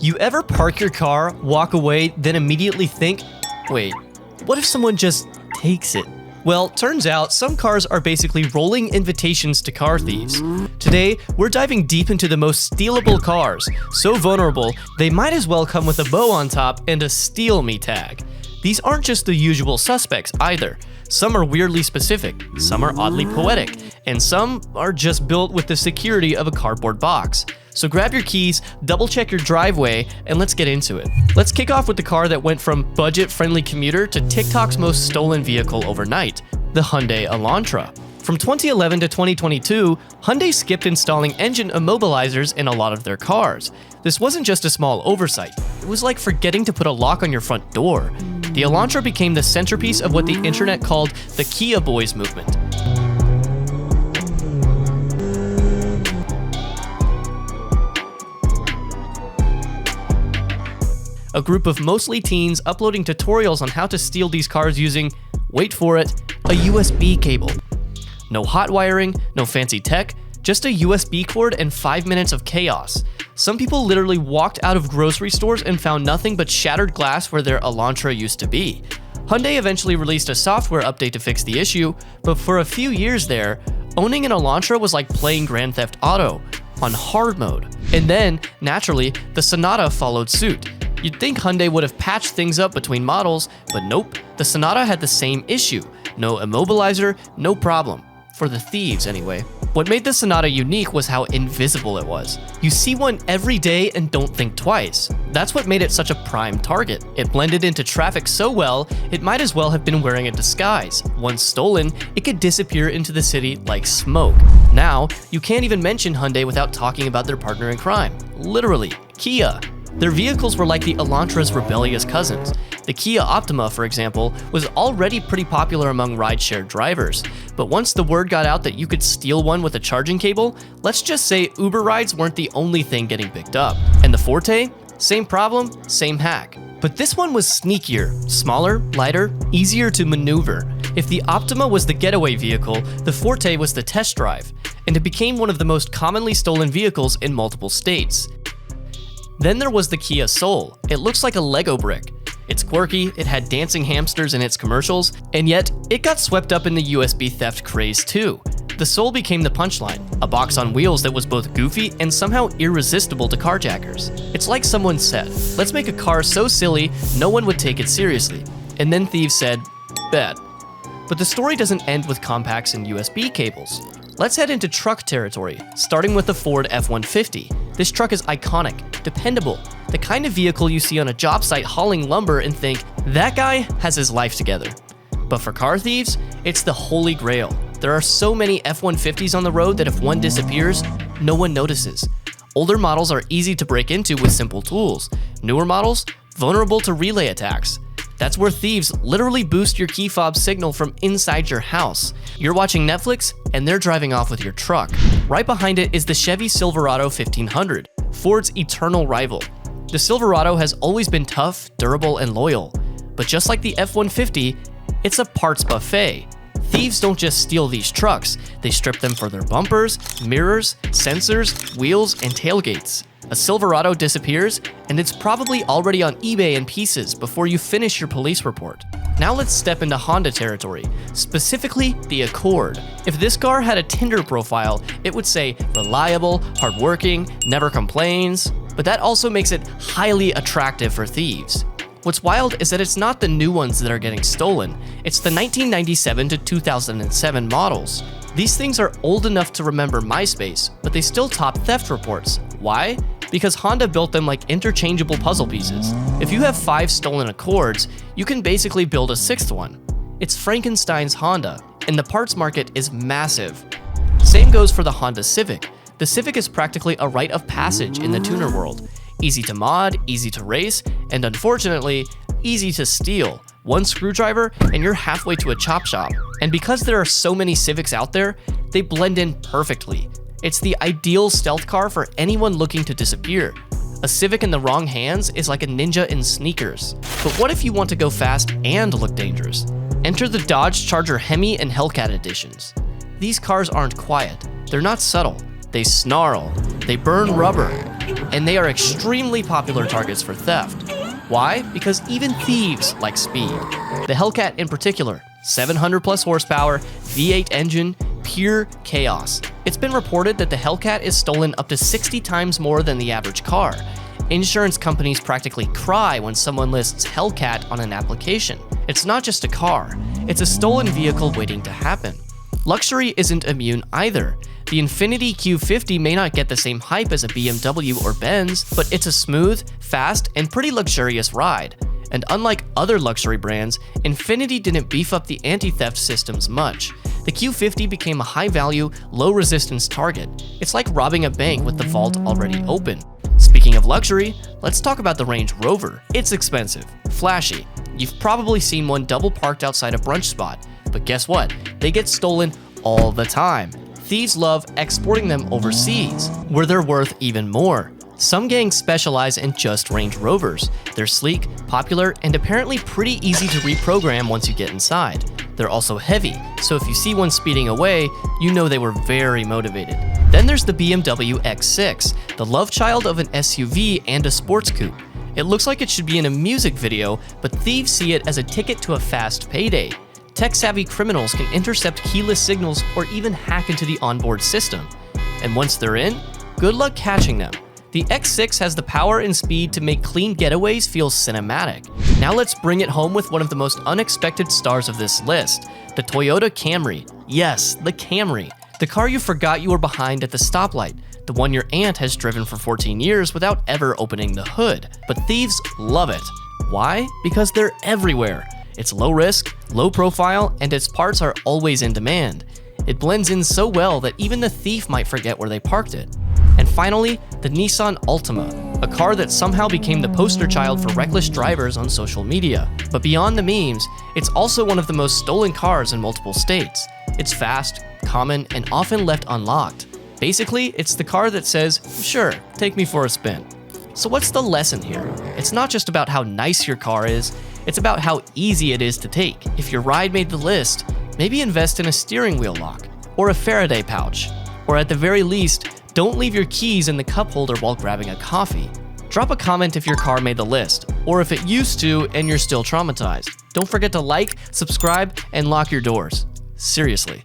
You ever park your car, walk away, then immediately think, wait, what if someone just takes it? Well, turns out some cars are basically rolling invitations to car thieves. Today, we're diving deep into the most stealable cars, so vulnerable, they might as well come with a bow on top and a "steal me" tag. These aren't just the usual suspects either. Some are weirdly specific, some are oddly poetic, and some are just built with the security of a cardboard box. So grab your keys, double check your driveway, and let's get into it. Let's kick off with the car that went from budget-friendly commuter to TikTok's most stolen vehicle overnight, the Hyundai Elantra. From 2011 to 2022, Hyundai skipped installing engine immobilizers in a lot of their cars. This wasn't just a small oversight, it was like forgetting to put a lock on your front door. The Elantra became the centerpiece of what the internet called the Kia Boys movement. A group of mostly teens uploading tutorials on how to steal these cars using, wait for it, a USB cable. No hot wiring, no fancy tech, just a USB cord and 5 minutes of chaos. Some people literally walked out of grocery stores and found nothing but shattered glass where their Elantra used to be. Hyundai eventually released a software update to fix the issue, but for a few years there, owning an Elantra was like playing Grand Theft Auto on hard mode. And then, naturally, the Sonata followed suit. You'd think Hyundai would have patched things up between models, but nope, the Sonata had the same issue. No immobilizer, no problem. For the thieves, anyway. What made the Sonata unique was how invisible it was. You see one every day and don't think twice. That's what made it such a prime target. It blended into traffic so well, it might as well have been wearing a disguise. Once stolen, it could disappear into the city like smoke. Now, you can't even mention Hyundai without talking about their partner in crime. Literally, Kia. Their vehicles were like the Elantra's rebellious cousins. The Kia Optima, for example, was already pretty popular among rideshare drivers. But once the word got out that you could steal one with a charging cable, let's just say Uber rides weren't the only thing getting picked up. And the Forte? Same problem, same hack. But this one was sneakier, smaller, lighter, easier to maneuver. If the Optima was the getaway vehicle, the Forte was the test drive, and it became one of the most commonly stolen vehicles in multiple states. Then there was the Kia Soul. It looks like a Lego brick. It's quirky, it had dancing hamsters in its commercials, and yet it got swept up in the USB theft craze too. The Soul became the punchline, a box on wheels that was both goofy and somehow irresistible to carjackers. It's like someone said, let's make a car so silly no one would take it seriously. And then thieves said, bet. But the story doesn't end with compacts and USB cables. Let's head into truck territory, starting with the Ford F-150. This truck is iconic, dependable, the kind of vehicle you see on a job site hauling lumber and think, that guy has his life together. But for car thieves, it's the holy grail. There are so many F-150s on the road that if one disappears, no one notices. Older models are easy to break into with simple tools. Newer models, vulnerable to relay attacks. That's where thieves literally boost your key fob signal from inside your house. You're watching Netflix, and they're driving off with your truck. Right behind it is the Chevy Silverado 1500, Ford's eternal rival. The Silverado has always been tough, durable, and loyal. But just like the F-150, it's a parts buffet. Thieves don't just steal these trucks, they strip them for their bumpers, mirrors, sensors, wheels, and tailgates. A Silverado disappears, and it's probably already on eBay in pieces before you finish your police report. Now let's step into Honda territory, specifically the Accord. If this car had a Tinder profile, it would say reliable, hardworking, never complains, but that also makes it highly attractive for thieves. What's wild is that it's not the new ones that are getting stolen, it's the 1997 to 2007 models. These things are old enough to remember MySpace, but they still top theft reports. Why? Because Honda built them like interchangeable puzzle pieces. If you have 5 stolen Accords, you can basically build a 6th one. It's Frankenstein's Honda, and the parts market is massive. Same goes for the Honda Civic. The Civic is practically a rite of passage in the tuner world. Easy to mod, easy to race, and unfortunately, easy to steal. One screwdriver and you're halfway to a chop shop. And because there are so many Civics out there, they blend in perfectly. It's the ideal stealth car for anyone looking to disappear. A Civic in the wrong hands is like a ninja in sneakers. But what if you want to go fast and look dangerous? Enter the Dodge Charger Hemi and Hellcat editions. These cars aren't quiet, they're not subtle, they snarl, they burn rubber, and they are extremely popular targets for theft. Why? Because even thieves like speed. The Hellcat in particular, 700 plus horsepower, V8 engine, pure chaos. It's been reported that the Hellcat is stolen up to 60 times more than the average car. Insurance companies practically cry when someone lists Hellcat on an application. It's not just a car, it's a stolen vehicle waiting to happen. Luxury isn't immune either. The Infiniti Q50 may not get the same hype as a BMW or Benz, but it's a smooth, fast, and pretty luxurious ride. And unlike other luxury brands, Infiniti didn't beef up the anti-theft systems much. The Q50 became a high-value, low-resistance target. It's like robbing a bank with the vault already open. Speaking of luxury, let's talk about the Range Rover. It's expensive, flashy. You've probably seen one double parked outside a brunch spot. But guess what? They get stolen all the time. Thieves love exporting them overseas, where they're worth even more. Some gangs specialize in just Range Rovers. They're sleek, popular, and apparently pretty easy to reprogram once you get inside. They're also heavy, so if you see one speeding away, you know they were very motivated. Then there's the BMW X6, the love child of an SUV and a sports coupe. It looks like it should be in a music video, but thieves see it as a ticket to a fast payday. Tech-savvy criminals can intercept keyless signals or even hack into the onboard system. And once they're in, good luck catching them. The X6 has the power and speed to make clean getaways feel cinematic. Now let's bring it home with one of the most unexpected stars of this list, the Toyota Camry. Yes, the Camry. The car you forgot you were behind at the stoplight, the one your aunt has driven for 14 years without ever opening the hood. But thieves love it. Why? Because they're everywhere. It's low risk, low profile, and its parts are always in demand. It blends in so well that even the thief might forget where they parked it. And finally, the Nissan Altima, a car that somehow became the poster child for reckless drivers on social media. But beyond the memes, it's also one of the most stolen cars in multiple states. It's fast, common, and often left unlocked. Basically, it's the car that says, sure, take me for a spin. So what's the lesson here? It's not just about how nice your car is, it's about how easy it is to take. If your ride made the list, maybe invest in a steering wheel lock, or a Faraday pouch, or at the very least, don't leave your keys in the cup holder while grabbing a coffee. Drop a comment if your car made the list, or if it used to and you're still traumatized. Don't forget to like, subscribe, and lock your doors. Seriously.